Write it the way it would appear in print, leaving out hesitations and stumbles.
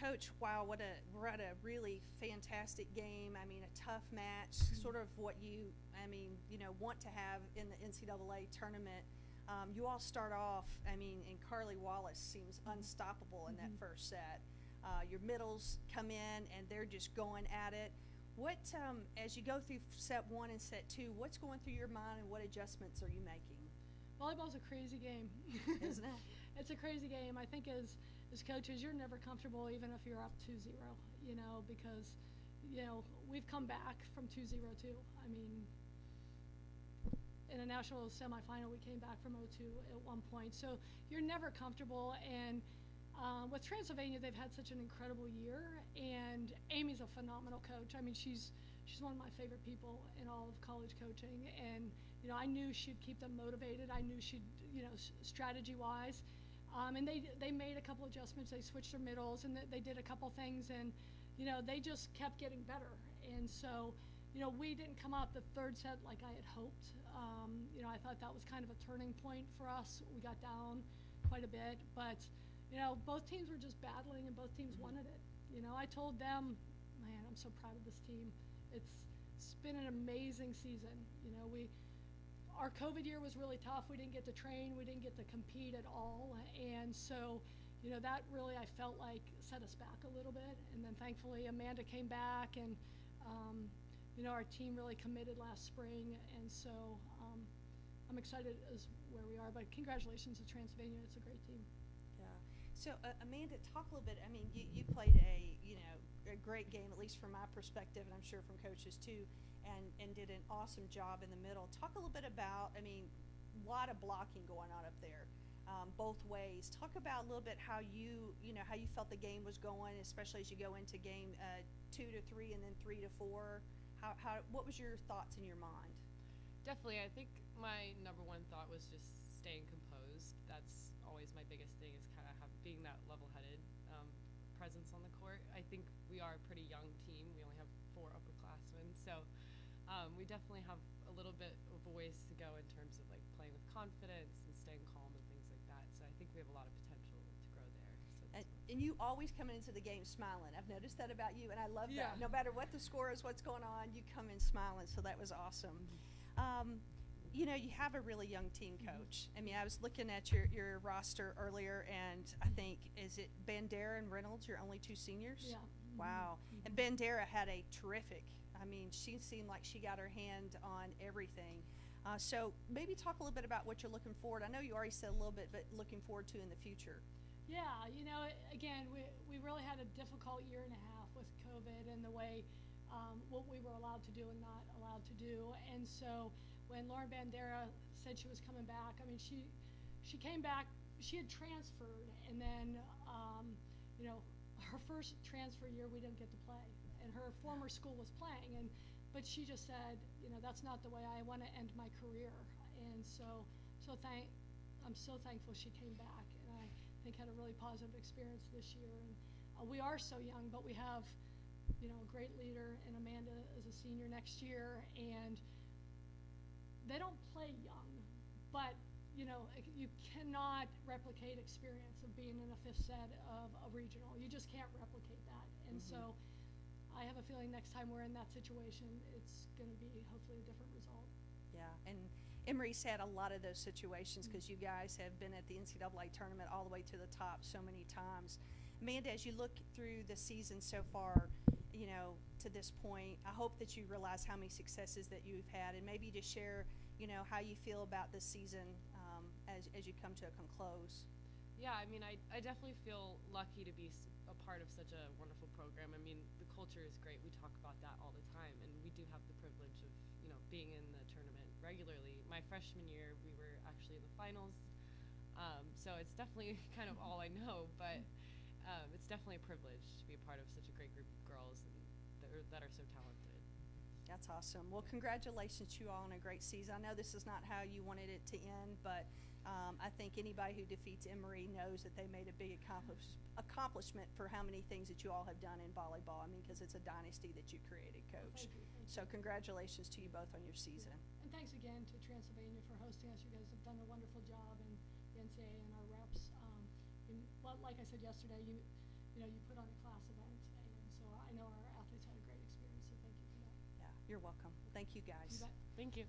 Coach, wow, we're at a really fantastic game. I mean, a tough match, sort of what want to have in the NCAA tournament. You all start off, and Carly Wallace seems unstoppable in that first set. Your middles come in, and they're just going at it. What, as you go through set 1 and set 2, what's going through your mind, and what adjustments are you making? Volleyball's a crazy game. Isn't it? It's a crazy game. I think as coaches, you're never comfortable even if you're up 2-0, because, we've come back from 2-0 too. In a national semifinal, we came back from 0-2 at one point. So you're never comfortable. And with Transylvania, they've had such an incredible year. And Amy's a phenomenal coach. She's one of my favorite people in all of college coaching. And, I knew she'd keep them motivated. I knew she'd, strategy-wise. And they made a couple adjustments. They switched their middles, and they did a couple things. And, they just kept getting better. And so, we didn't come out the third set like I had hoped. I thought that was kind of a turning point for us. We got down quite a bit, but, both teams were just battling, and both teams wanted it. I told them, man, I'm so proud of this team. It's been an amazing season. Our COVID year was really tough. We didn't get to train. We didn't get to compete at all. And so, that really, I felt like, set us back a little bit. And then thankfully, Amanda came back, and, our team really committed last spring. And so I'm excited as where we are. But congratulations to Transylvania. It's a great team. Yeah. So, Amanda, talk a little bit. You played a great game, at least from my perspective, and I'm sure from coaches too, and did an awesome job in the middle. Talk a little bit about, a lot of blocking going on up there, both ways. Talk about a little bit how you felt the game was going, especially as you go into game 2 to 3 and then 3 to 4. What was your thoughts in your mind? Definitely, I think my number one thought was just staying composed. That's always my biggest thing, is kind of being that level-headed presence on the court. I think we are a pretty young team. We only have 4 upperclassmen, so we definitely have a little bit of a ways to go in terms of like playing with confidence and staying calm and things like that. So I think we have a lot of potential to grow there. So and you always come into the game smiling. I've noticed that about you, and I love that. No matter what the score is, what's going on, you come in smiling. So that was awesome. You have a really young team, Coach. I was looking at your roster earlier, and I think, is it Bandera and Reynolds, your only 2 seniors? Yeah. Wow. And Bandera had a terrific, she seemed like she got her hand on everything. So maybe talk a little bit about what you're looking forward. I know you already said a little bit, but looking forward to in the future. Yeah, again, we really had a difficult year and a half with COVID and the way what we were allowed to do and not allowed to do. And so when Lauren Bandera said she was coming back, she came back. She had transferred, and then her first transfer year we didn't get to play, and her former school was playing, but she just said, that's not the way I want to end my career. And so I'm so thankful she came back, and I think had a really positive experience this year. And we are so young, but we have a great leader, and Amanda is a senior next year, and they don't play young, but you cannot replicate experience of being in a 5th set of a regional. You just can't replicate that. And so I have a feeling next time we're in that situation, it's going to be hopefully a different result. Yeah, and Emory's had a lot of those situations, because you guys have been at the NCAA tournament all the way to the top so many times. Amanda, as you look through the season so far, to this point, I hope that you realize how many successes that you've had, and maybe just share, how you feel about this season as you come to a close. Yeah, I definitely feel lucky to be a part of such a wonderful program. The culture is great. We talk about that all the time, and we do have the privilege of, being in the tournament regularly. My freshman year, we were actually in the finals, so it's definitely kind of all I know, but it's definitely a privilege to be a part of such a great group of girls that are so talented. That's awesome. Well, congratulations to you all on a great season. I know this is not how you wanted it to end, but I think anybody who defeats Emory knows that they made a big accomplishment for how many things that you all have done in volleyball. Because it's a dynasty that you created, Coach. Thank you. So congratulations to you both on your season. And thanks again to Transylvania for hosting us. You guys have done a wonderful job, and the NCAA and our reps. Like I said yesterday, you put on a class I know our athletes had a great experience, so thank you for that. Yeah, you're welcome. Thank you, guys. You bet. Thank you.